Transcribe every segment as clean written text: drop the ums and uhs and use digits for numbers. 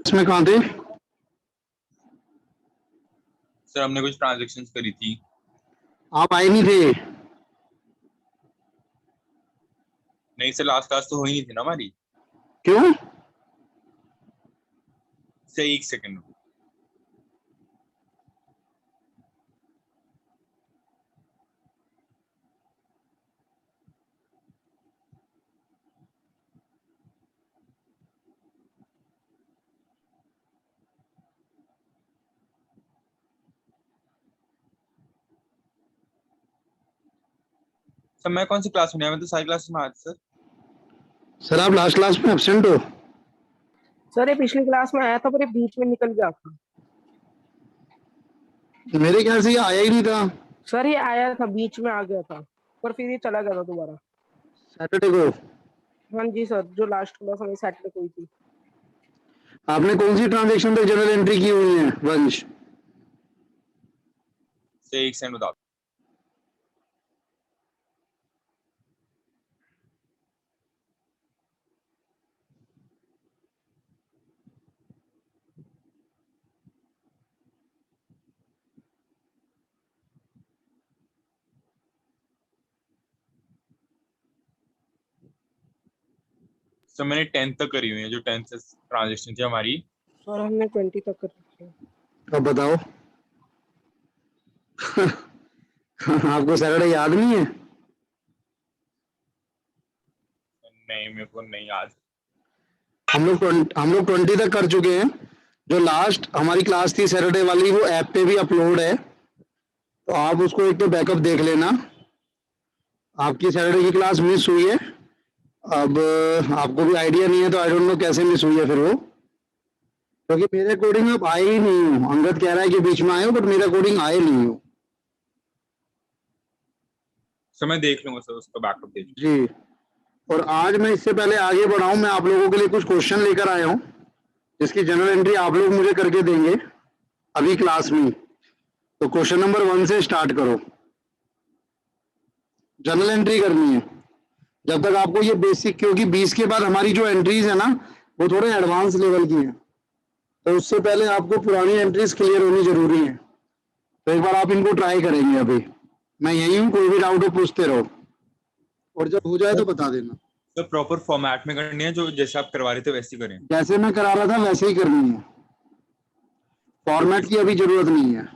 इसमें कहाँ थे? सर हमने कुछ ट्रांजैक्शंस करी थी। आप आए नहीं थे? नहीं सर, लास्ट क्लास तो हो ही नहीं थी ना हमारी। क्यों? सर एक सेकंड। सर मैं कौन सी क्लास में आया? मैं तो सारी क्लास में आया था सर। सर आप लास्ट क्लास में एब्सेंट हो? सर ये पिछली क्लास में आया था पर ये बीच में निकल गया था। मेरे ख्याल से ये आया ही नहीं था। सर ये आया था, बीच में आ गया था पर फिर ये चला गया था दोबारा। सैटरडे को? हाँ जी सर, जो लास्ट क्लास हमें सैटरडे को हुई थी। आपने कौन सी ट्रांजेक्शन तक जनरल एंट्री की हुई है वंश? सर एक सेकंड बताओ। सर मैंने 10 तक करी हुई है, जो 10 से ट्रांजेक्शन थी हमारी। सर हमने 20 तक कर रखी है। अब बताओ। आपको सैटरडे याद नहीं है? नहीं, मेरे को नहीं याद। हम लोग 20 तक कर चुके हैं। जो लास्ट हमारी क्लास थी सैटरडे वाली, वो ऐप पे भी अपलोड है, तो आप उसको एक तो बैकअप देख लेना। आपकी सैटरडे की क्लास मिस हुई है। अब आपको भी आइडिया नहीं है तो आई डोंट नो कैसे मिस हुई है फिर वो, क्योंकि मेरे अकॉर्डिंग आप आए ही नहीं हो। अंगद कह रहा है कि बीच में आए हो, बट मेरे अकॉर्डिंग आए नहीं हो। सर मैं देख लूंगा सर, उसका बैकअप देख। जी। और आज मैं इससे पहले आगे बढ़ाऊं, मैं आप लोगों के लिए कुछ क्वेश्चन लेकर आया हूं, जिसकी जनरल एंट्री आप लोग मुझे करके देंगे अभी क्लास में। तो क्वेश्चन नंबर 1 से स्टार्ट करो। जनरल एंट्री करनी है। जब तक आपको ये बेसिक, क्योंकि 20 के बाद हमारी जो एंट्रीज है ना, वो थोड़े एडवांस लेवल की है, तो उससे पहले आपको पुरानी एंट्रीज क्लियर होनी जरूरी है। तो एक बार आप इनको ट्राई करेंगे। अभी मैं यही हूँ, कोई भी डाउट हो पूछते रहो, और जब हो जाए तो बता देना। सर प्रॉपर फॉर्मेट में करनी है, जो जैसे आप करवा रहे थे वैसे ही करें। जैसे मैं करा रहा था वैसे ही करनी है, ओके फॉर्मेट की अभी जरूरत नहीं है।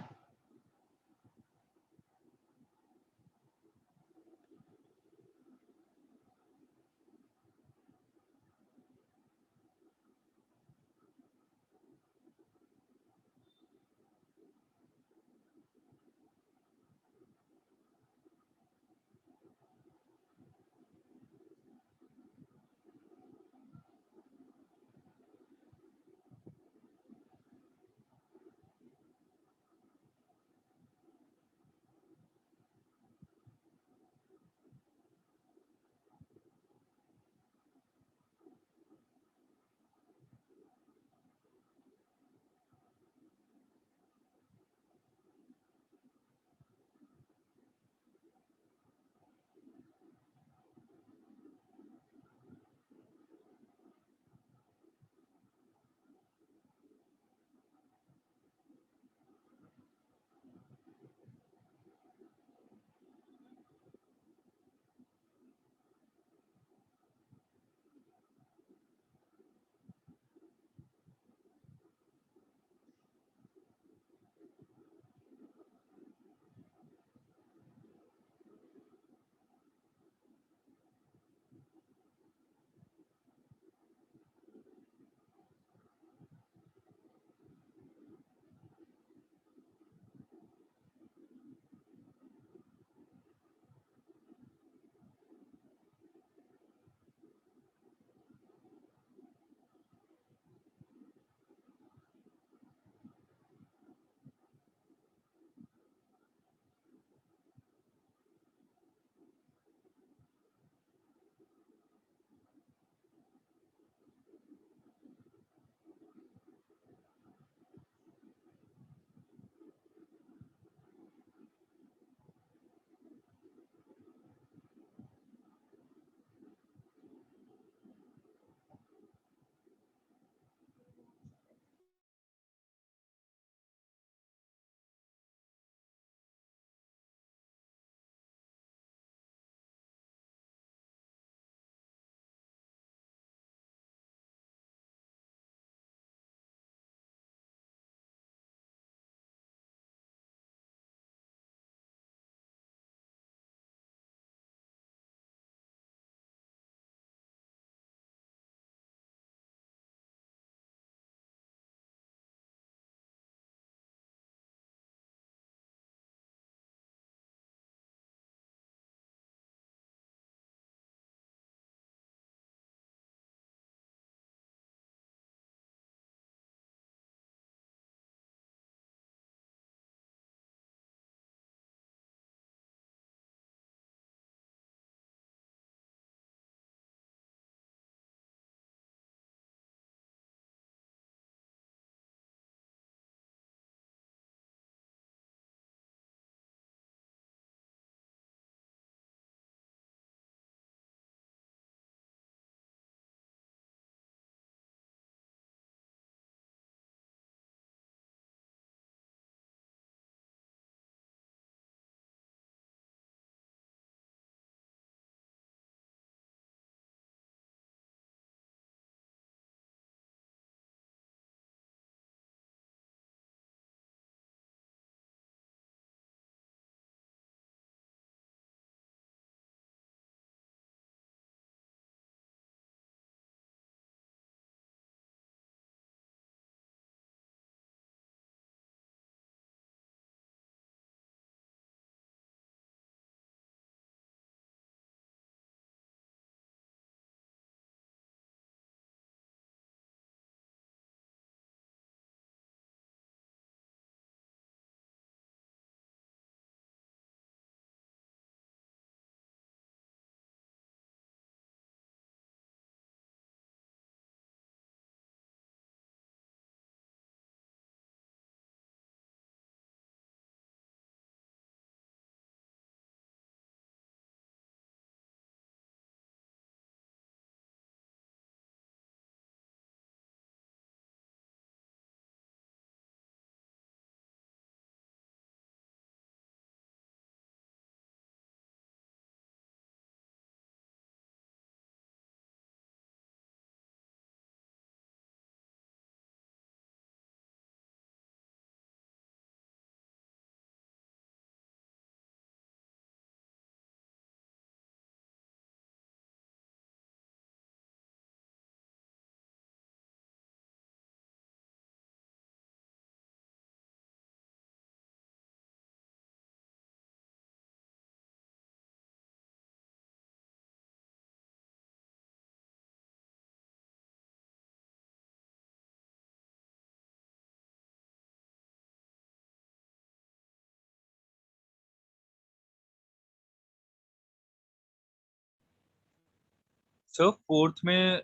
सर फोर्थ में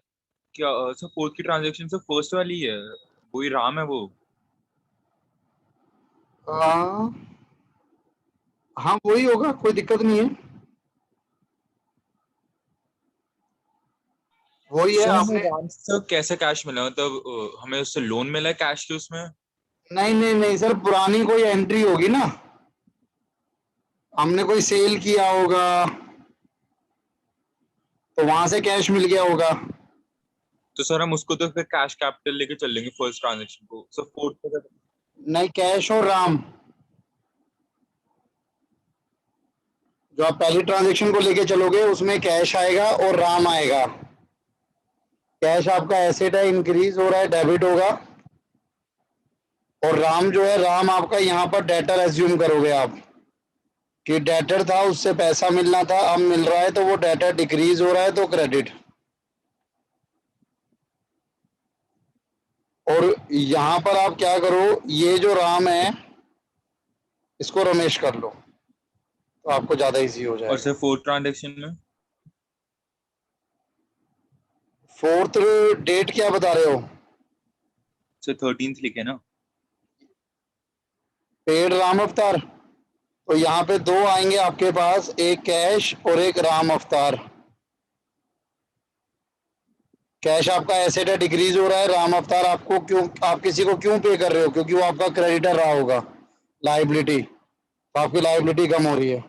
क्या, सर फोर्थ की ट्रांजेक्शन सर फर्स्ट वाली है, वही राम है वो। हाँ हाँ, वही होगा, कोई दिक्कत नहीं है, वही है सर हमें आपने। राम से सर कैसे कैश मिला, मतलब हमें उससे लोन मिला है कैश के उसमें? नहीं नहीं नहीं सर, पुरानी कोई एंट्री होगी ना, हमने कोई सेल किया होगा, तो वहां से कैश मिल गया होगा। तो सर हम उसको तो फिर कैश कैपिटल लेके चलेंगे फर्स्ट ट्रांजेक्शन को, सर फोर्थ का नहीं, कैश और राम, जो आप पहली ट्रांजेक्शन को लेके चलोगे उसमें कैश आएगा और राम आएगा। कैश आपका एसेट है, इंक्रीज हो रहा है, डेबिट होगा। और राम जो है, राम आपका यहाँ पर डेटर एज्यूम करोगे आप, कि डेटर था उससे पैसा मिलना था, अब मिल रहा है, तो वो डेटर डिक्रीज हो रहा है तो क्रेडिट। और यहाँ पर आप क्या करो, ये जो राम है इसको रमेश कर लो, तो आपको ज्यादा इजी हो और जाएगा। सर फोर्थ ट्रांजेक्शन में फोर्थ डेट क्या बता रहे हो? सर 13th लिखे ना। पेड राम अवतार, तो यहाँ पे दो आएंगे आपके पास, एक कैश और एक राम अवतार। कैश आपका एसेट है, डिक्रीज हो रहा है, राम अवतार आपको क्यों, आप किसी को क्यों पे कर रहे हो? क्योंकि वो आपका क्रेडिटर रहा होगा, लाइबिलिटी, तो आपकी लाइबिलिटी कम हो रही है।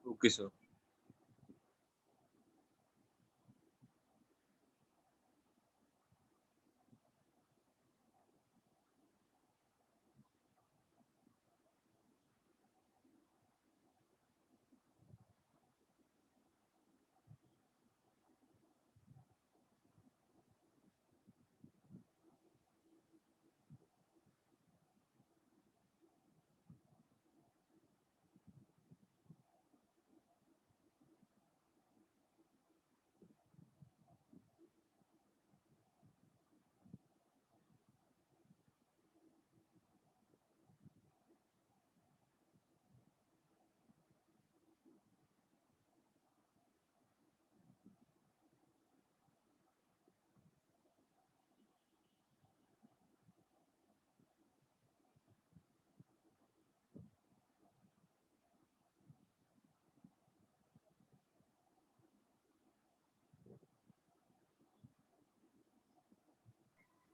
Okay sir.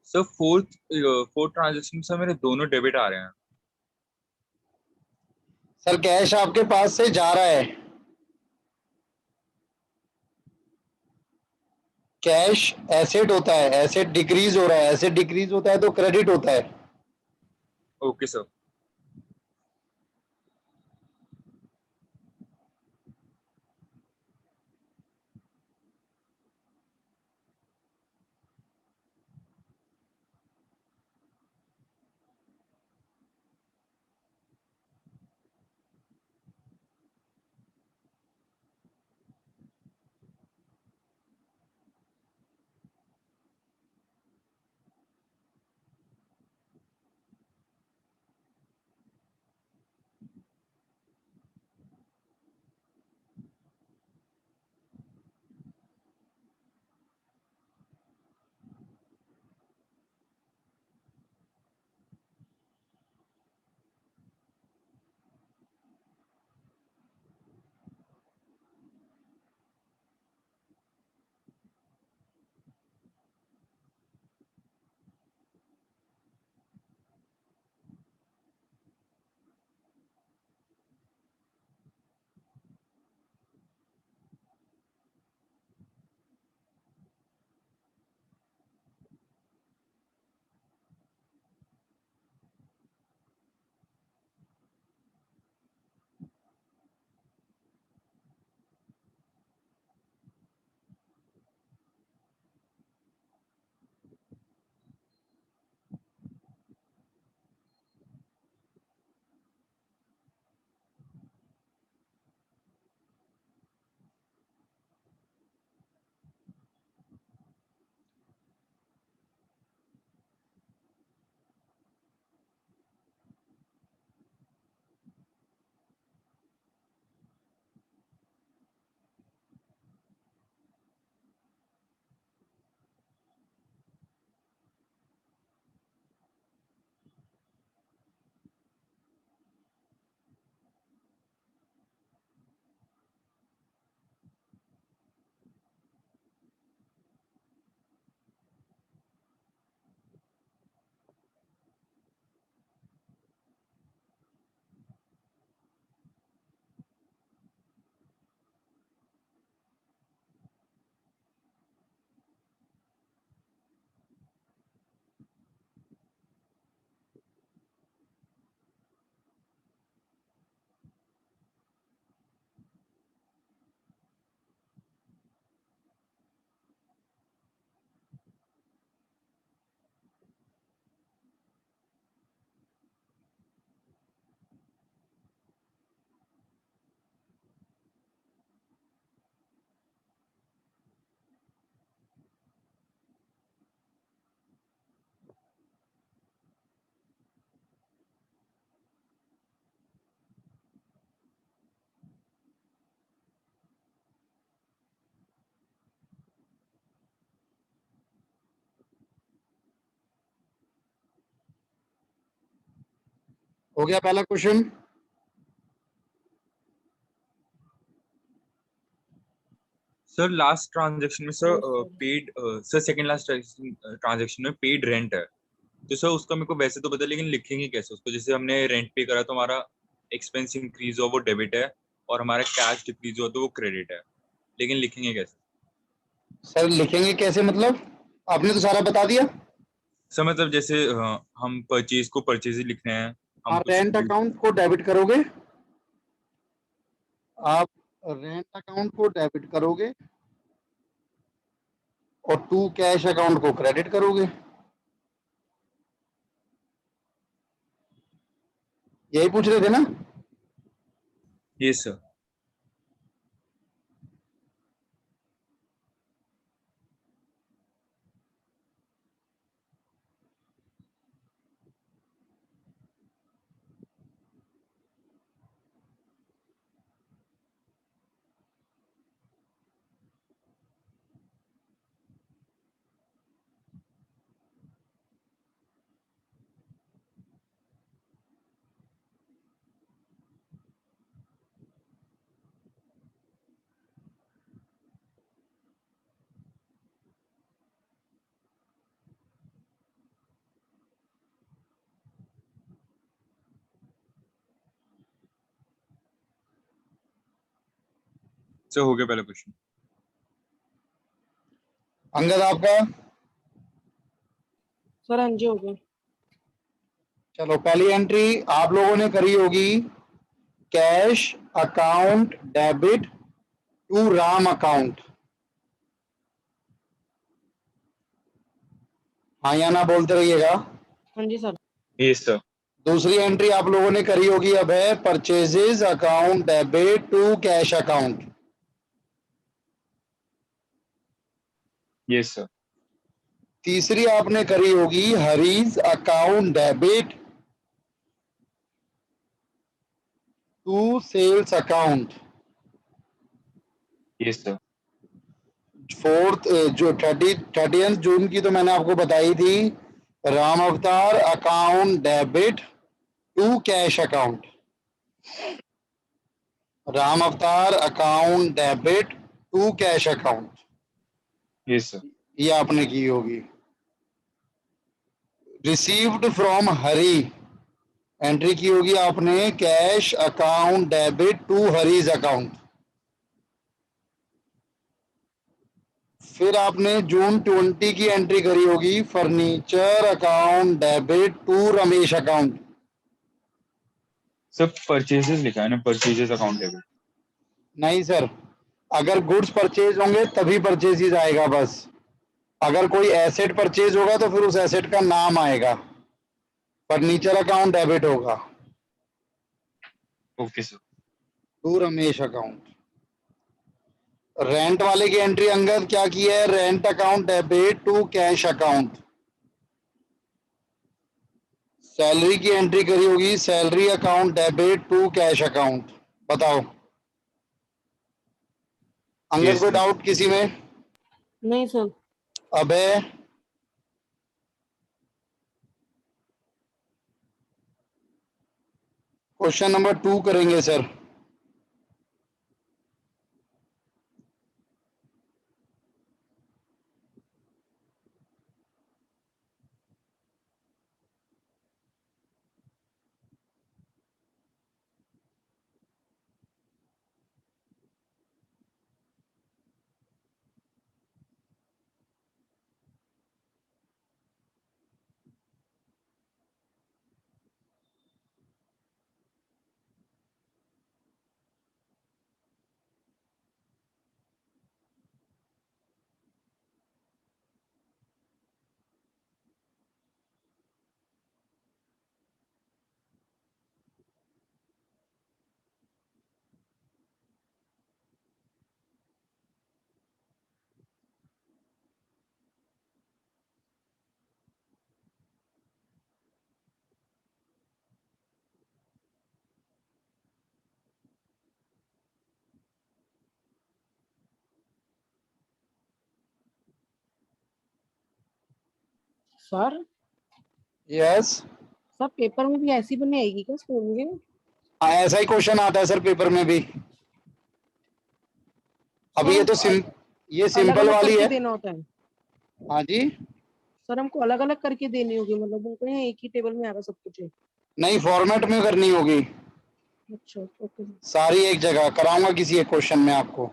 Sir fourth fourth transaction से मेरे दोनों डेबिट आ रहे हैं। सर कैश आपके पास से जा रहा है, कैश एसेट होता है, एसेट डिक्रीज हो रहा है, एसेट डिक्रीज होता है तो क्रेडिट होता है। Okay sir. हो गया पहला क्वेश्चन। सर लास्ट ट्रांजेक्शन में sir Yes, sir. Paid sir second last transaction में पेड रेंट है, तो सर उसका मेरे को वैसे तो पता है, लेकिन लिखेंगे कैसे उसको? जैसे हमने रेंट पे करा तो हमारा एक्सपेंस इंक्रीज हुआ वो डेबिट है, और हमारा कैश डिक्रीज हुआ तो वो क्रेडिट है, लेकिन लिखेंगे कैसे? सर लिखेंगे कैसे मतलब? आपने तो सारा बता दिया। सर मतलब जैसे हम परचेज को परचेज ही लिखने हैं, हम हाँ, कुछ रेंट अकाउंट को डेबिट करोगे, आप रेंट अकाउंट को डेबिट करोगे और टू कैश अकाउंट को क्रेडिट करोगे, यही पूछ रहे थे ना? ये सर। सर हो गया पहला क्वेश्चन। अंगद आपका? सर हाँ जी हो गया। चलो पहली एंट्री आप लोगों ने करी होगी, cash account debit to Ram account. हाँ या ना बोलते रहिएगा। हाँ जी सर। ये सर। दूसरी एंट्री आप लोगों ने करी होगी अब है purchases account debit to cash account. ये सर। तीसरी आपने करी होगी Hari's account debit to sales account. ये सर। फोर्थ जो 30 जून की तो मैंने आपको बताई थी, Ram Avatar account debit to cash account. Ram Avatar account debit to cash account, ये सर। ये आपने की होगी। रिसीव्ड फ्रॉम हरी एंट्री की होगी आपने cash account debit to Hari's account. फिर आपने जून 20 की एंट्री करी होगी furniture account debit to Ramesh account. Sir purchases लिखा है ना, परचेजेस अकाउंट डेबिट। नहीं सर, अगर गुड्स परचेज होंगे तभी परचेजेस आएगा बस। अगर कोई एसेट परचेज होगा तो फिर उस एसेट का नाम आएगा। फर्नीचर अकाउंट डेबिट होगा okay sir. To Ramesh account. Rent वाले की एंट्री अंगद क्या की है? Rent account debit to cash account. Salary की एंट्री करी होगी salary account debit to cash account. बताओ ये अंगद, कोई सर। डाउट किसी में? नहीं सर। अबे क्वेश्चन नंबर 2 करेंगे सर। सर यस सब पेपर में भी ऐसी बनी आएगी क्या स्कूल में? हाँ, ऐसा ही क्वेश्चन आता है सर पेपर में भी। सर अभी ये तो हमको ये अलग सिंपल अलग वाली करके है। देना होता है? हाँ जी। सर हमको अलग अलग करके देनी होगी, मतलब उनको यहाँ एक ही टेबल में आएगा सब कुछ है? नहीं, फॉर्मेट में करनी होगी अच्छा ओके। सारी, एक जगह कराऊंगा किसी एक क्वेश्चन में आपको।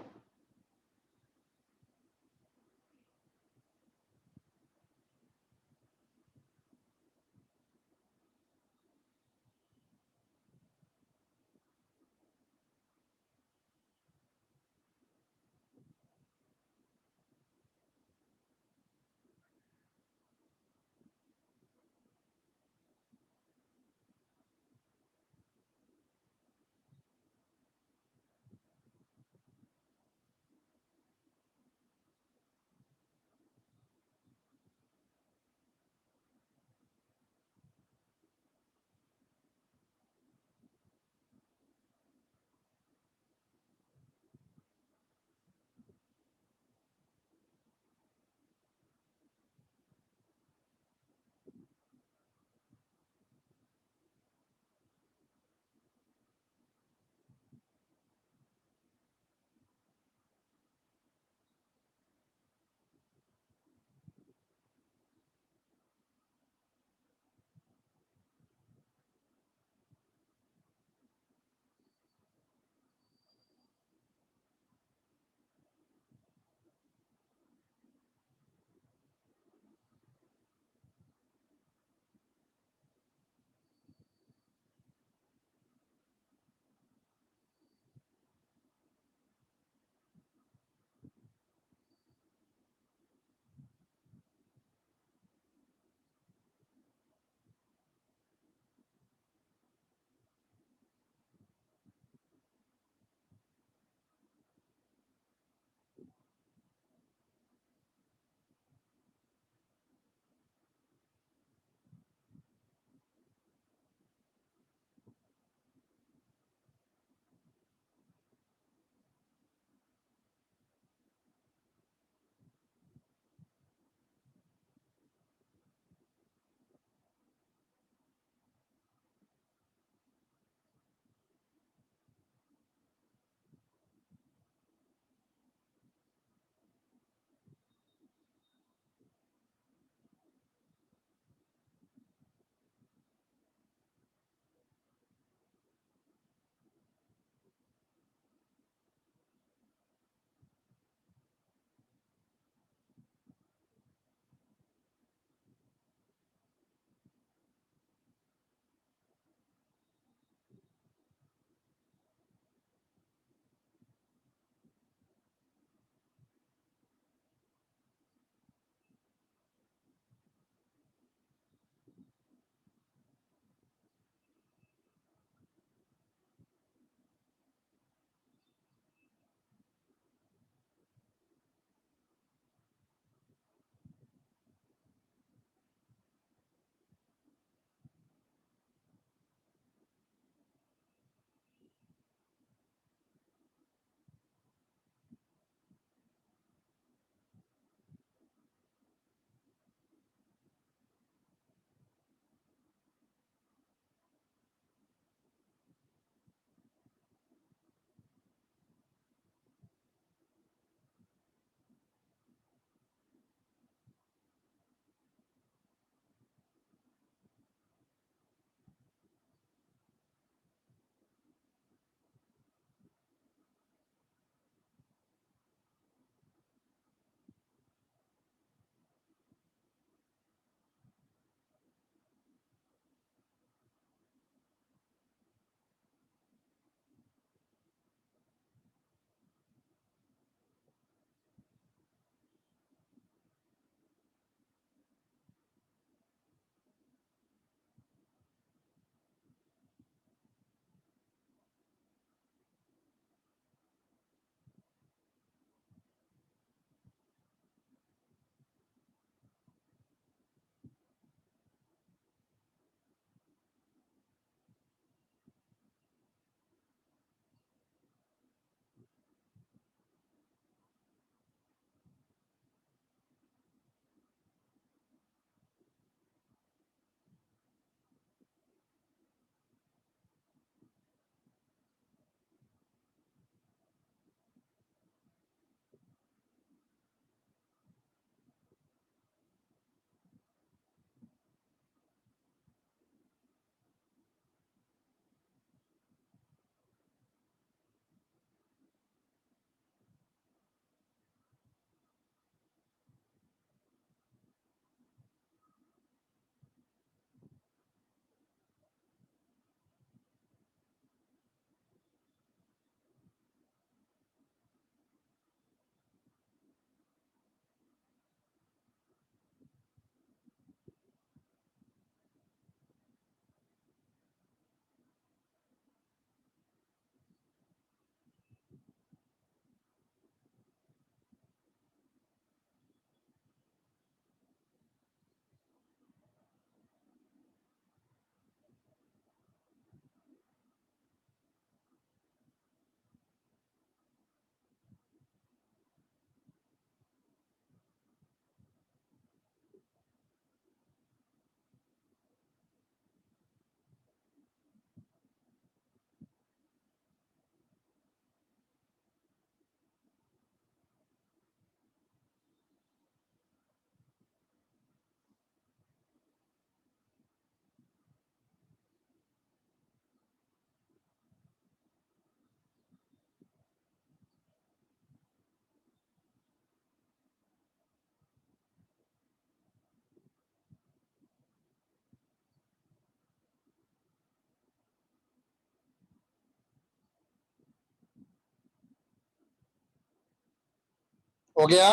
हो गया?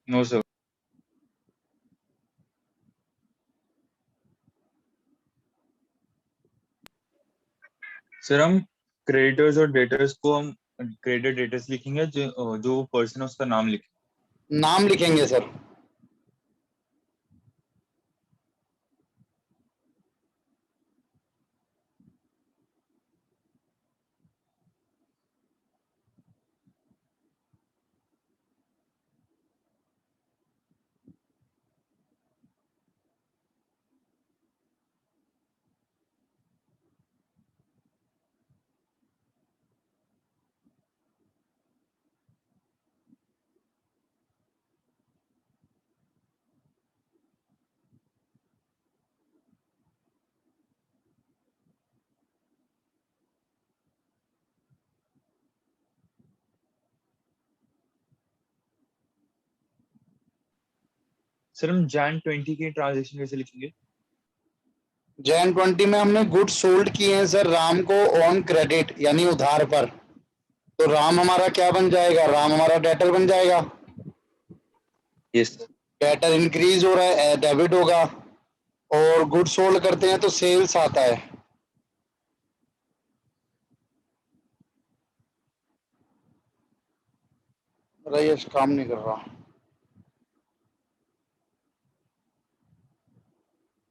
No sir. सर हम क्रेडिटर्स और डेटर्स को हम क्रेडिट डेटर्स लिखेंगे, जो पर्सन है उसका नाम लिखेंगे। नाम लिखेंगे सर। सर हम Jan 20 के ट्रांजेक्शन कैसे लिखेंगे? Jan 20 में हमने गुड्स सोल्ड किए हैं सर राम को ऑन क्रेडिट यानी उधार पर, तो राम हमारा क्या बन जाएगा? राम हमारा डेटर बन जाएगा। यस। डेटर इंक्रीज हो रहा है, डेबिट होगा। और गुड्स सोल्ड करते हैं तो सेल्स आता है। रयेश काम नहीं कर रहा,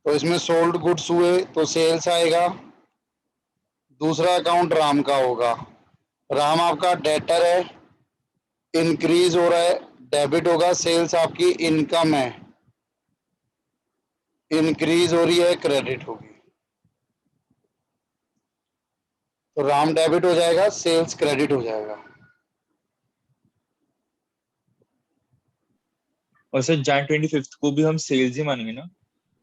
तो इसमें सोल्ड गुड्स हुए तो सेल्स आएगा। दूसरा अकाउंट राम का होगा। राम आपका डेटर है, इंक्रीज हो रहा है, डेबिट होगा। सेल्स आपकी इनकम है, इंक्रीज हो रही है, क्रेडिट होगी। तो राम डेबिट हो जाएगा, सेल्स क्रेडिट हो जाएगा। और सर Jan 25 को भी हम सेल्स ही मानेंगे ना?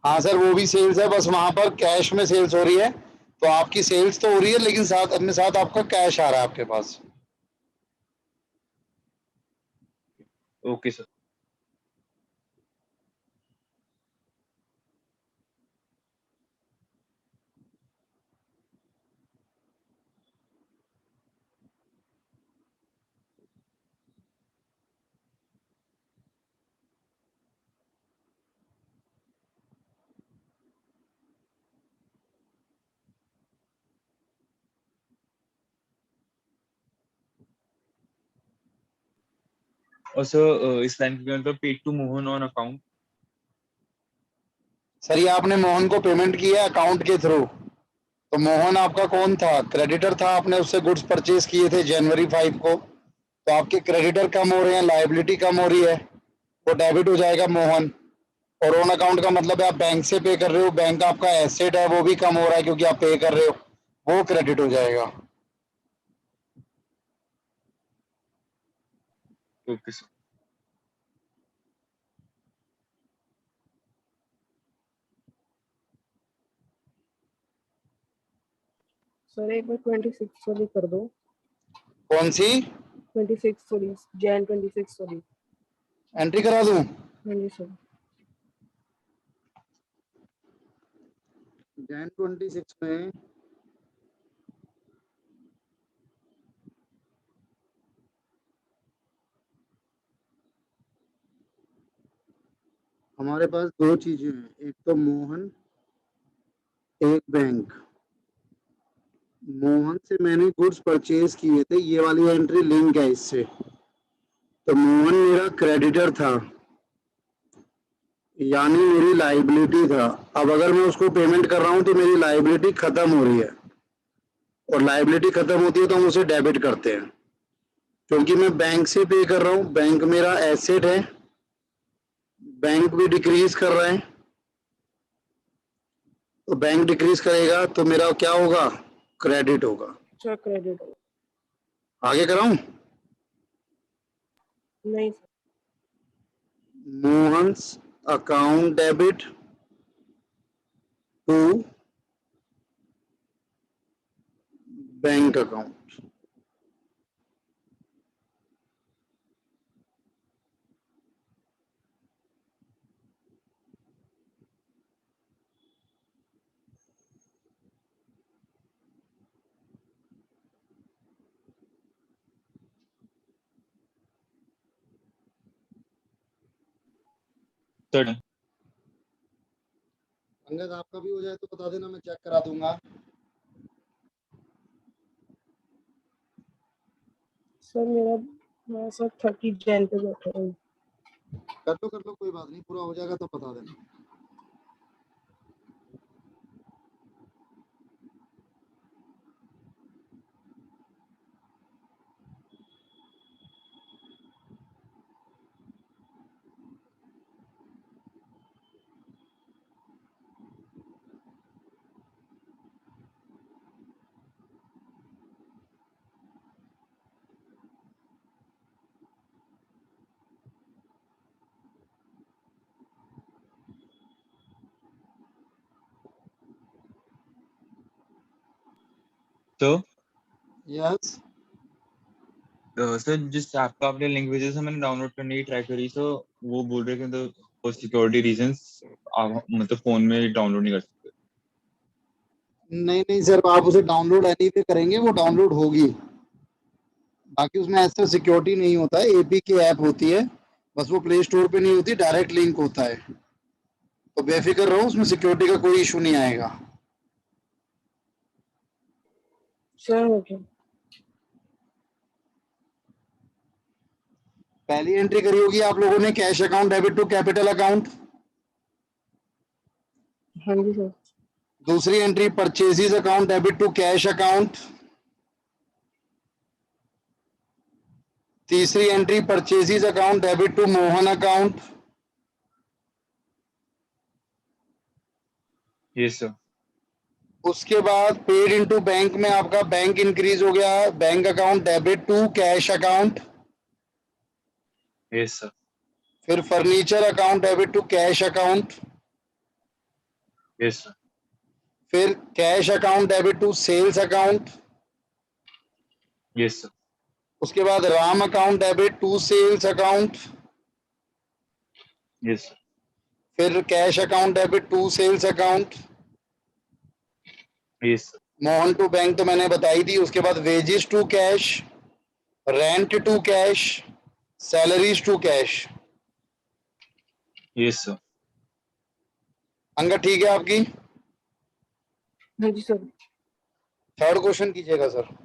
हाँ सर, वो भी सेल्स है, बस वहां पर कैश में सेल्स हो रही है। तो आपकी सेल्स तो हो रही है लेकिन साथ अपने साथ आपका कैश आ रहा है आपके पास। Okay sir. और सर इस लाइन के अंदर paid to Mohan on account. Sir ये आपने मोहन को पेमेंट किया अकाउंट के थ्रू, तो मोहन आपका कौन था? क्रेडिटर था। आपने उससे गुड्स परचेज किए थे जनवरी 5 को, तो आपके क्रेडिटर कम हो रहे हैं, लायबिलिटी कम हो रही है, वो डेबिट हो जाएगा मोहन। और ऑन अकाउंट का मतलब है आप बैंक से पे कर रहे हो, बैंक का आपका एसेट है वो भी कम हो रहा है क्योंकि आप पे कर रहे हो, वो क्रेडिट हो जाएगा। Okay sir. सर एक बार 26 वाली कर दो। कौन सी? 26 वाली, Jan 26 वाली। एंट्री करा दूं? हाँ जी सर। Jan 26 में हमारे पास दो चीजें हैं, एक तो मोहन, एक बैंक। मोहन से मैंने गुड्स परचेज किए थे, ये वाली एंट्री लिंक है इससे, तो मोहन मेरा क्रेडिटर था यानी मेरी लायबिलिटी था। अब अगर मैं उसको पेमेंट कर रहा हूं तो मेरी लायबिलिटी खत्म हो रही है, और लायबिलिटी खत्म होती है तो हम उसे डेबिट करते हैं। क्योंकि मैं बैंक से पे कर रहा हूं, बैंक मेरा एसेट है, बैंक भी डिक्रीज कर रहा है, तो बैंक डिक्रीज करेगा तो मेरा क्या होगा? क्रेडिट होगा। अच्छा क्रेडिट। आगे कराऊं? नहीं sir. Mohan's account debit to bank account. Sir Angad आपका भी हो जाए तो बता देना, मैं चेक करा दूंगा। सर मैं सर 30 जैन पे बैठा हूँ। कर लो कोई बात नहीं, पूरा हो जाएगा तो बता देना। तो यस। सर जिस ऐप का आपने लिंक भेजा था मैंने डाउनलोड करने की ट्राई करी, तो वो बोल रहे थे तो फॉर सिक्योरिटी रीजंस आप मतलब फोन में डाउनलोड नहीं कर सकते। नहीं नहीं सर, आप उसे डाउनलोड एनी पे करेंगे वो डाउनलोड होगी। बाकी उसमें ऐसा सिक्योरिटी नहीं होता है, एपी की ऐप होती है, बस वो प्ले स्टोर पे नहीं होती, डायरेक्ट लिंक होता है। तो बेफिक्र रहो, उसमें सिक्योरिटी का कोई इशू नहीं आएगा। Sir okay. पहली एंट्री करी होगी आप लोगों ने, cash account debit to capital account. हाँ जी सर। दूसरी एंट्री purchases account debit to cash account. तीसरी एंट्री purchases account debit to Mohan account. Yes sir. उसके बाद पेड इनटू बैंक में आपका बैंक इंक्रीज हो गया, bank account debit to cash account. Yes sir. फिर furniture account debit to cash account. Yes sir. फिर cash account debit to sales account. Yes sir. उसके बाद Ram account debit to sales account. Yes sir. फिर cash account debit to sales account. Yes sir. Mohan to bank तो मैंने बताई थी। उसके बाद wages to cash, rent to cash, salaries to cash. Yes sir. Angad ठीक है आपकी? हाँ जी सर। थर्ड क्वेश्चन कीजिएगा सर।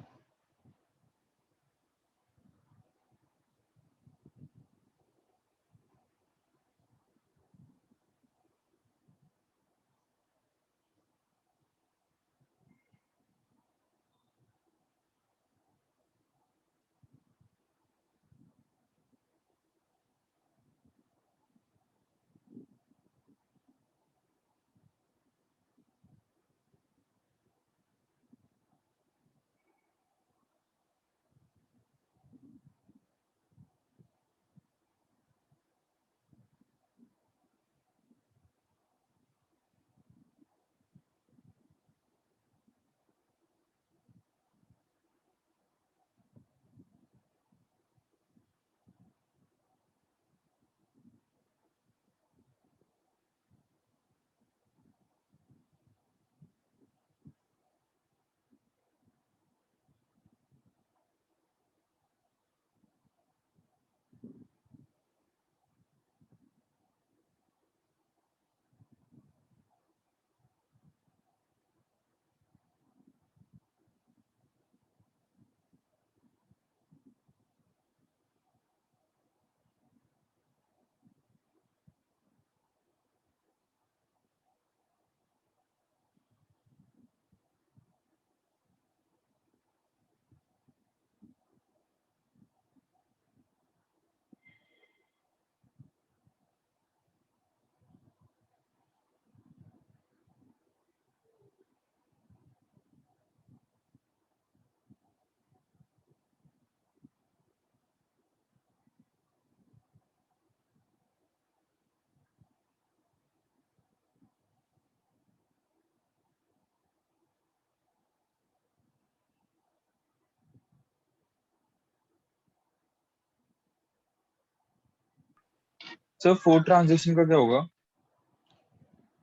सर फोर्थ ट्रांजेक्शन का क्या होगा?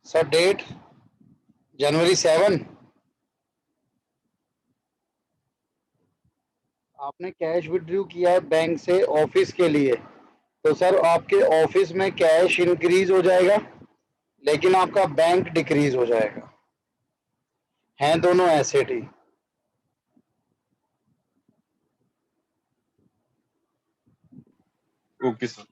Sir date January 7। आपने कैश विड्रॉ किया है बैंक से ऑफिस के लिए, तो सर आपके ऑफिस में कैश इंक्रीज हो जाएगा, लेकिन आपका बैंक डिक्रीज हो जाएगा। हैं दोनों एसेट ही। Okay sir.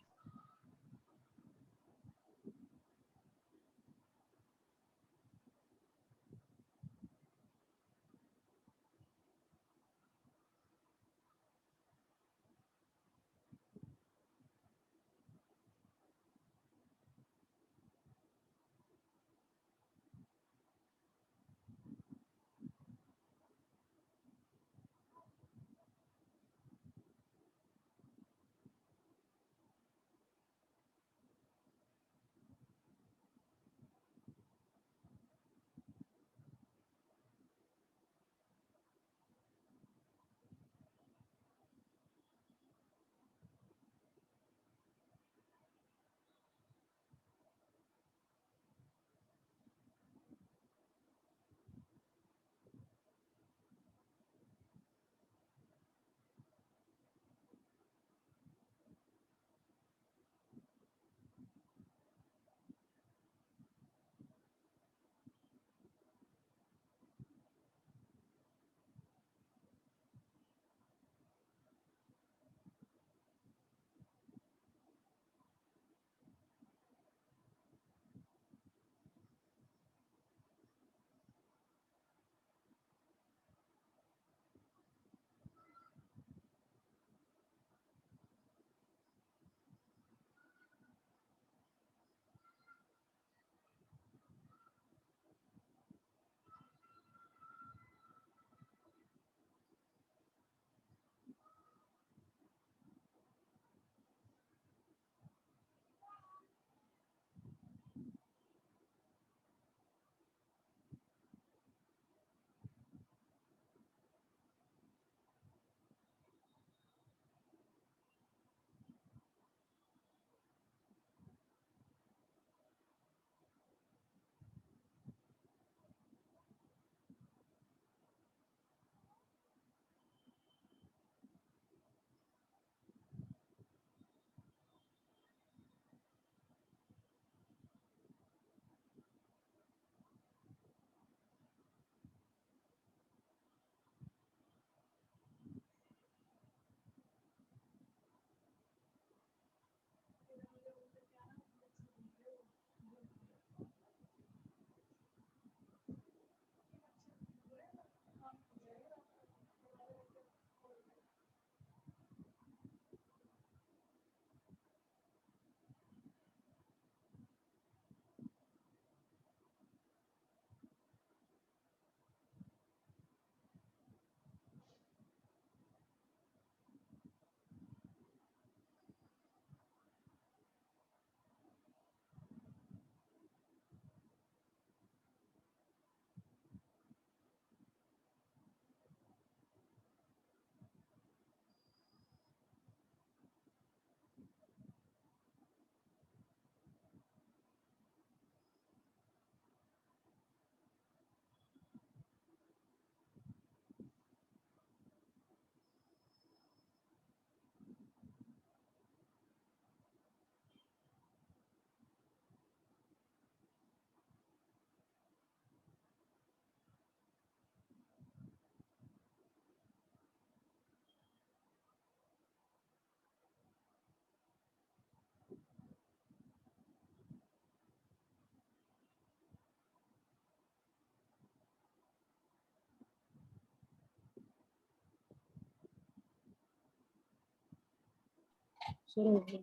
सर हो गया।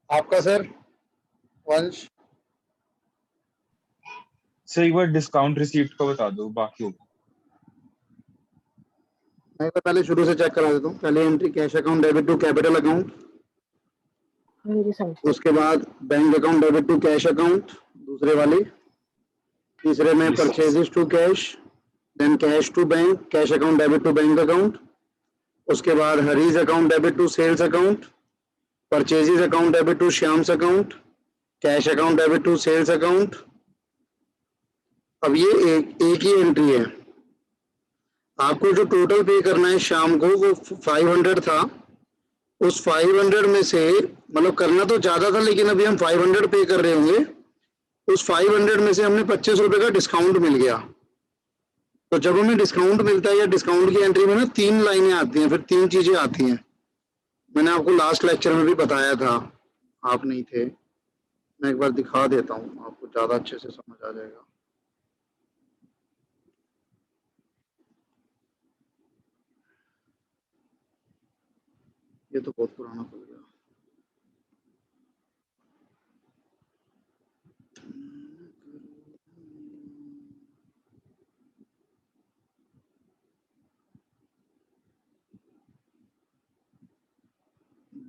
आपका सर वंश। सर एक बार डिस्काउंट रिसीप्ट का बता दो, बाकी होगा। मैं तो पहले शुरू से चेक करा देता हूँ। पहले entry cash account debit to capital account, हाँ जी सर। उसके बाद bank account debit to cash account दूसरे वाली, तीसरे में yes sir. Purchases to cash, then cash to bank, cash account debit to bank account, उसके बाद Hari's account debit to sales account, purchases account debit to Shyam's account, cash account debit to sales account. अब ये एक ही entry है। आपको जो total पे करना है शाम को वो 500 था, उस 500 में से मतलब करना तो ज्यादा था, लेकिन अभी हम 500 पे कर रहे होंगे। उस 500 में से हमने 25 रुपए का डिस्काउंट मिल गया। तो जब हमें डिस्काउंट मिलता है या डिस्काउंट की एंट्री में ना 3 लाइनें आती हैं, फिर 3 चीजें आती हैं। मैंने आपको लास्ट लेक्चर में भी बताया था, आप नहीं थे। मैं एक बार दिखा देता हूँ, आपको ज्यादा अच्छे से समझ आ जाएगा। ये तो बहुत पुराना खुल गया।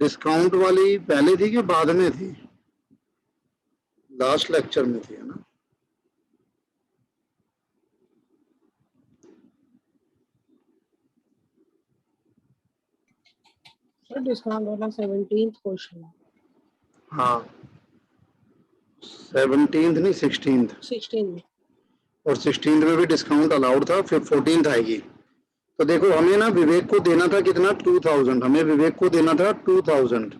डिस्काउंट वाली पहले थी कि बाद में थी? लास्ट लेक्चर में थी, है ना? सर डिस्काउंट वाला 17th क्वेश्चन है। हाँ, 17th नहीं 16th। 16 और 16th में भी डिस्काउंट अलाउड था, फिर 14th आएगी। तो देखो, हमें ना विवेक को देना था कितना, 2000। हमें विवेक को देना था 2000,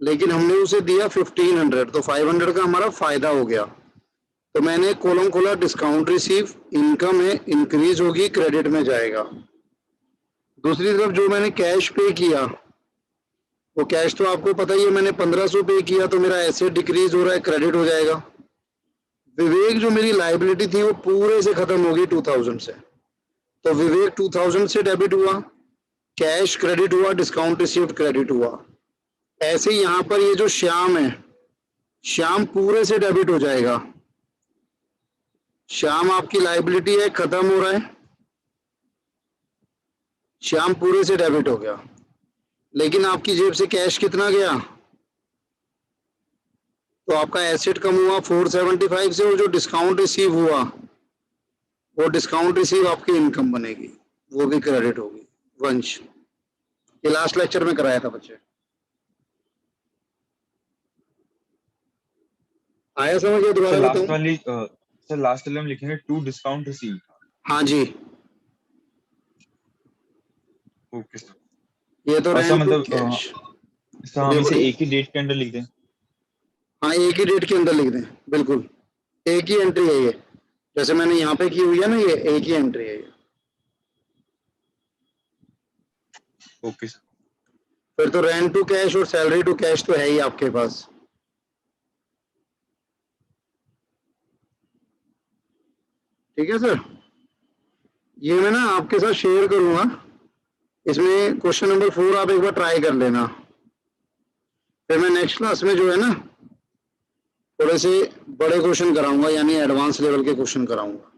लेकिन हमने उसे दिया 1500, तो 500 का हमारा फायदा हो गया। तो मैंने कॉलम खोला डिस्काउंट रिसीव, इनकम है, इंक्रीज होगी, क्रेडिट में जाएगा। दूसरी तरफ जो मैंने कैश पे किया, वो कैश तो आपको पता ही है, मैंने 1500 पे किया, तो मेरा एसेट डिक्रीज हो रहा है, क्रेडिट हो जाएगा। विवेक जो मेरी लाइबिलिटी थी वो पूरे से खत्म होगी 2000 से, तो विवेक 2000 से डेबिट हुआ, कैश क्रेडिट हुआ, डिस्काउंट रिसीव्ड क्रेडिट हुआ। ऐसे ही यहां पर ये जो श्याम है, श्याम पूरे से डेबिट हो जाएगा। श्याम आपकी लाइबिलिटी है, खत्म हो रहा है, श्याम पूरे से डेबिट हो गया। लेकिन आपकी जेब से कैश कितना गया, तो आपका एसेट कम हुआ 475 से, और जो डिस्काउंट रिसीव हुआ वो डिस्काउंट रिसीव आपकी इनकम बनेगी, वो भी क्रेडिट होगी। वंश, ये लास्ट लेक्चर में कराया था बच्चे, आया समझ? ये दोबारा लास्ट बताऊं? वाली सर लास्ट वाले हम लिखेंगे टू डिस्काउंट रिसीव। हाँ जी, ओके सर। ये तो ऐसा रैंक टू मतलब कैश। सर हम इसे एक ही डेट के अंदर लिख दें? हाँ, एक ही डेट के अंदर लिख दें, बिल्कुल एक ही एंट्री है ये, जैसे मैंने यहाँ पे की हुई है ना, ये एक ही एंट्री है ये। Okay sir. फिर तो रेंट टू कैश और सैलरी टू कैश तो है ही आपके पास। ठीक है सर, ये मैं ना आपके साथ शेयर करूंगा, इसमें क्वेश्चन नंबर 4 आप एक बार ट्राई कर लेना। फिर मैं नेक्स्ट क्लास में जो है ना थोड़े से बड़े क्वेश्चन कराऊंगा, यानी एडवांस लेवल के क्वेश्चन कराऊंगा।